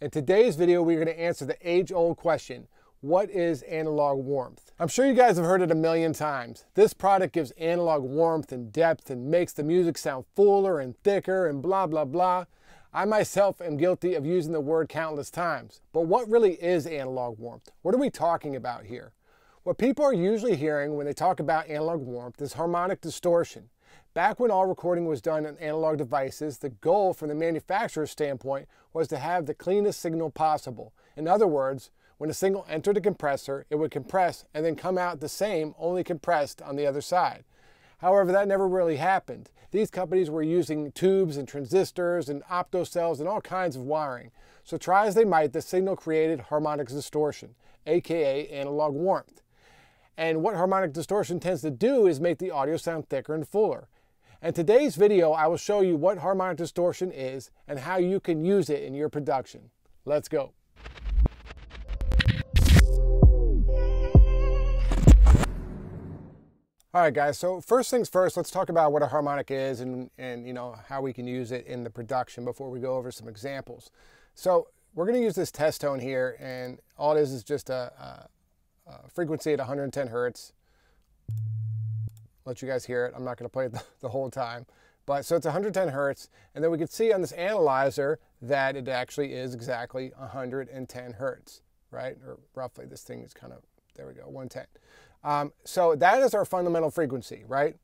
In today's video, we're going to answer the age-old question, what is analog warmth? I'm sure you guys have heard it a million times. This product gives analog warmth and depth and makes the music sound fuller and thicker and blah, blah, blah. I myself am guilty of using the word countless times. But what really is analog warmth? What are we talking about here? What people are usually hearing when they talk about analog warmth is harmonic distortion. Back when all recording was done on analog devices, the goal from the manufacturer's standpoint was to have the cleanest signal possible. In other words, when a signal entered a compressor, it would compress and then come out the same, only compressed on the other side. However, that never really happened. These companies were using tubes and transistors and optocells and all kinds of wiring. So try as they might, the signal created harmonic distortion, aka analog warmth. And what harmonic distortion tends to do is make the audio sound thicker and fuller. In today's video, I will show you what harmonic distortion is and how you can use it in your production. Let's go. All right, guys, so first things first, let's talk about what a harmonic is and you know, how we can use it in the production before we go over some examples. So we're going to use this test tone here, and all it is just a frequency at 110 hertz. Let you guys hear it. I'm not going to play it the whole time. But so it's 110 hertz, and then we can see on this analyzer that it actually is exactly 110 hertz, right? Or roughly, this thing is kind of, there we go, 110. So that is our fundamental frequency, right?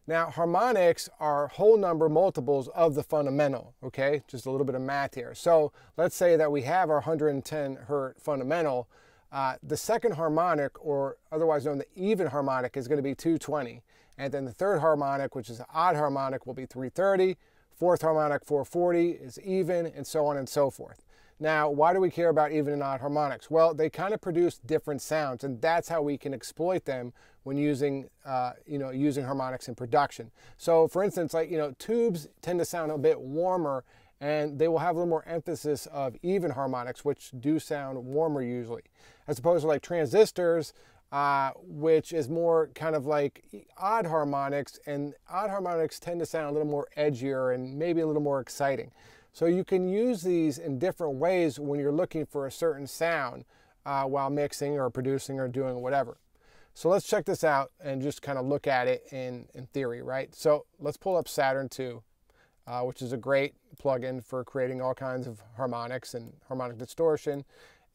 Now, harmonics are whole number multiples of the fundamental, okay? Just a little bit of math here. So let's say that we have our 110 hertz fundamental. The second harmonic, or otherwise known as the even harmonic, is going to be 220. And then the third harmonic, which is an odd harmonic, will be 330. Fourth harmonic, 440, is even, and so on and so forth. Now, why do we care about even and odd harmonics? Well, they kind of produce different sounds, and that's how we can exploit them when using, using harmonics in production. So, for instance, like, tubes tend to sound a bit warmer, and they will have a little more emphasis of even harmonics, which do sound warmer usually, as opposed to like transistors, which is more kind of like odd harmonics, and odd harmonics tend to sound a little more edgier and maybe a little more exciting. So you can use these in different ways when you're looking for a certain sound while mixing or producing or doing whatever. So let's check this out and just kind of look at it in theory, right? So let's pull up Saturn II, which is a great plugin for creating all kinds of harmonics and harmonic distortion.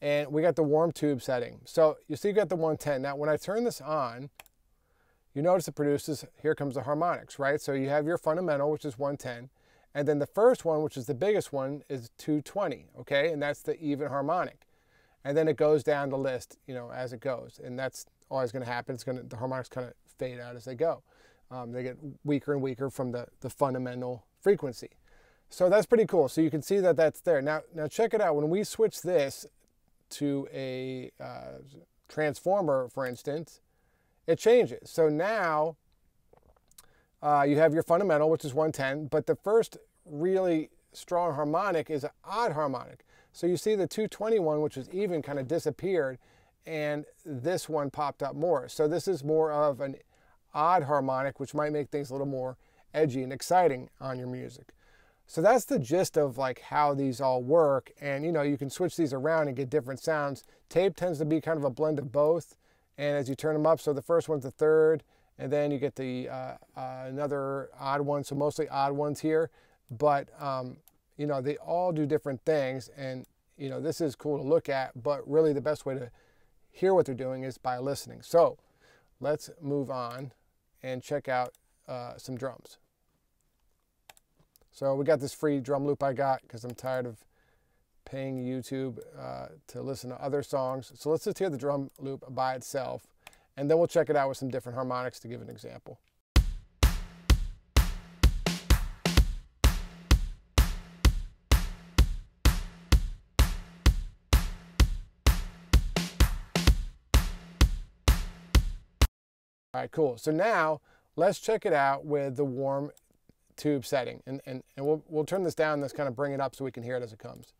And we got the warm tube setting. So you see you got the 110. Now when I turn this on, you notice it produces, here comes the harmonics, right? So you have your fundamental, which is 110. And then the first one, which is the biggest one, is 220, okay? And that's the even harmonic. And then it goes down the list, as it goes. And that's always going to happen. The harmonics kind of fade out as they go. They get weaker and weaker from the fundamental frequency. So that's pretty cool. So you can see that that's there. Now check it out. When we switch this to a transformer, for instance, it changes. So now you have your fundamental, which is 110, but the first really strong harmonic is an odd harmonic. So you see the 221, which is even, kind of disappeared, and this one popped up more. So this is more of an odd harmonic, which might make things a little more edgy and exciting on your music. So that's the gist of like how these all work, and you can switch these around and get different sounds. Tape tends to be kind of a blend of both, and as you turn them up, so the first one's the third, and then you get the another odd one, so mostly odd ones here. But, they all do different things, and, this is cool to look at, but really the best way to hear what they're doing is by listening. So let's move on and check out some drums. So we got this free drum loop I got because I'm tired of paying YouTube to listen to other songs. So let's just hear the drum loop by itself, and then we'll check it out with some different harmonics to give an example. All right, cool. So now let's check it out with the warm tube setting, and we'll turn this down and let's kind of bring it up so we can hear it as it comes.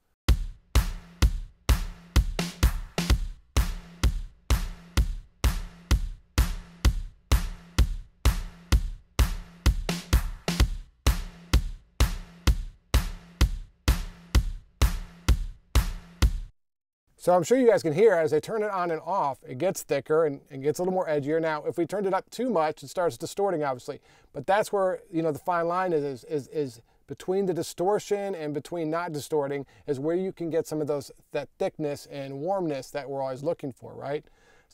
So I'm sure you guys can hear as I turn it on and off, it gets thicker and gets a little more edgier. Now, if we turned it up too much, it starts distorting, obviously. But that's where, you know, the fine line is between the distortion and between not distorting is where you can get some of that thickness and warmness that we're always looking for, right?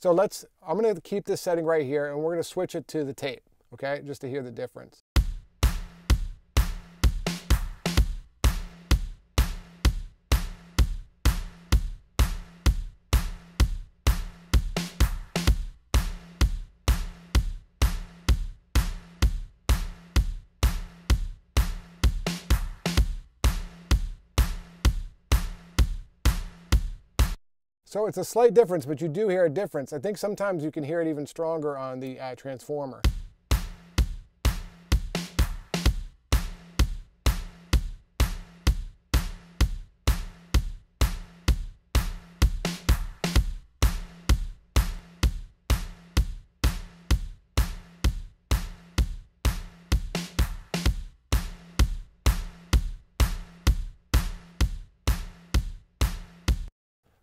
So I'm going to keep this setting right here, and we're going to switch it to the tape, okay, just to hear the difference. So it's a slight difference, but you do hear a difference. I think sometimes you can hear it even stronger on the Transformer.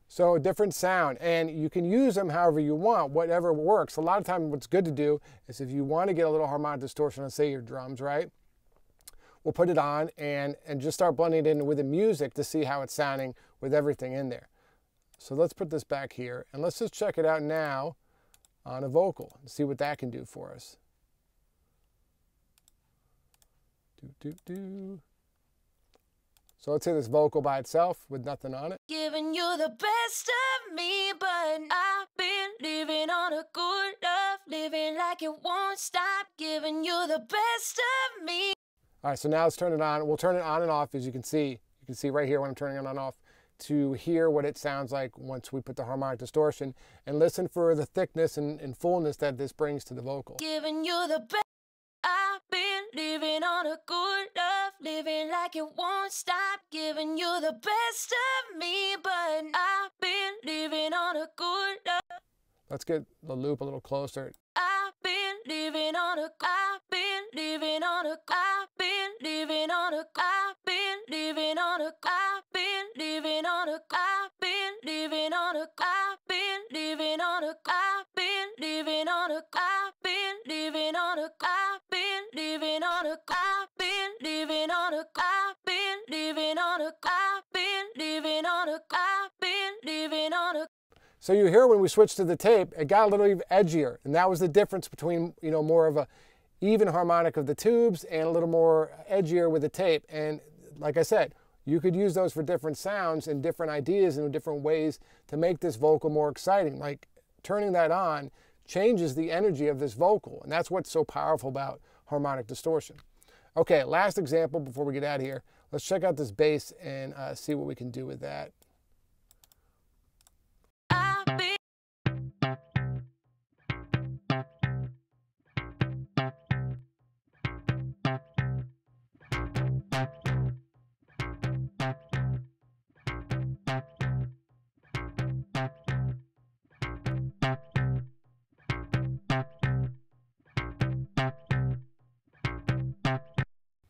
So a different sound, and you can use them however you want, whatever works. A lot of times what's good to do is if you want to get a little harmonic distortion on, say, your drums, right? We'll put it on and just start blending it in with the music to see how it's sounding with everything in there. So let's put this back here, and let's just check it out now on a vocal and see what that can do for us. So let's hear this vocal by itself with nothing on it. Giving you the best of me, but I've been living on a good love, living like it won't stop, giving you the best of me. All right, so now let's turn it on. We'll turn it on and off, as you can see. You can see right here when I'm turning it on and off to hear what it sounds like once we put the harmonic distortion, and listen for the thickness and fullness that this brings to the vocal. Giving you the best. I've been living on a good love, living like it won't stop, giving you the best of me, but I've been living on a good love. Let's get the loop a little closer. I've been living on a, I've been living on a, I've been living on a, I've been living on a, I've been living on a, I've been living on a, I've been living on a, I've been living on a, I've been living on a, I've been living on a, I've been living on a, I've been living on a, I've been living on a, I've been living on a. So you hear when we switched to the tape, it got a little edgier, and that was the difference between, you know, more of a even harmonic of the tubes and a little more edgier with the tape. And like I said, you could use those for different sounds and different ideas and different ways to make this vocal more exciting. Like turning that on changes the energy of this vocal, and that's what's so powerful about harmonic distortion. Okay, last example before we get out of here. Let's check out this bass and see what we can do with that.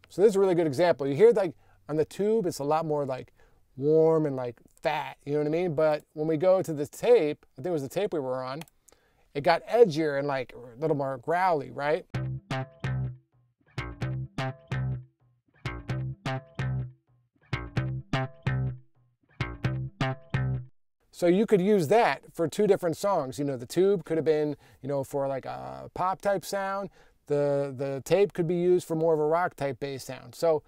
So this is a really good example. You hear like on the tube, it's a lot more like warm and like fat, you know what I mean? But when we go to the tape, I think it was the tape we were on, it got edgier and like a little more growly, right? So you could use that for two different songs. You know, the tube could have been, you know, for like a pop type sound. The tape could be used for more of a rock type bass sound. So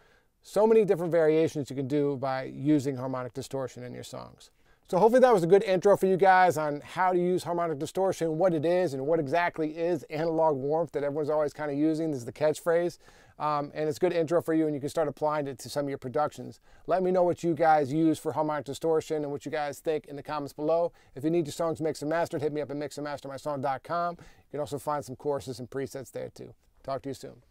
many different variations you can do by using harmonic distortion in your songs. So hopefully that was a good intro for you guys on how to use harmonic distortion, what it is, and what exactly is analog warmth that everyone's always kind of using. This is the catchphrase. And it's a good intro for you, and you can start applying it to some of your productions. Let me know what you guys use for harmonic distortion and what you guys think in the comments below. If you need your songs mixed and mastered, hit me up at mixandmastermysong.com. You can also find some courses and presets there too. Talk to you soon.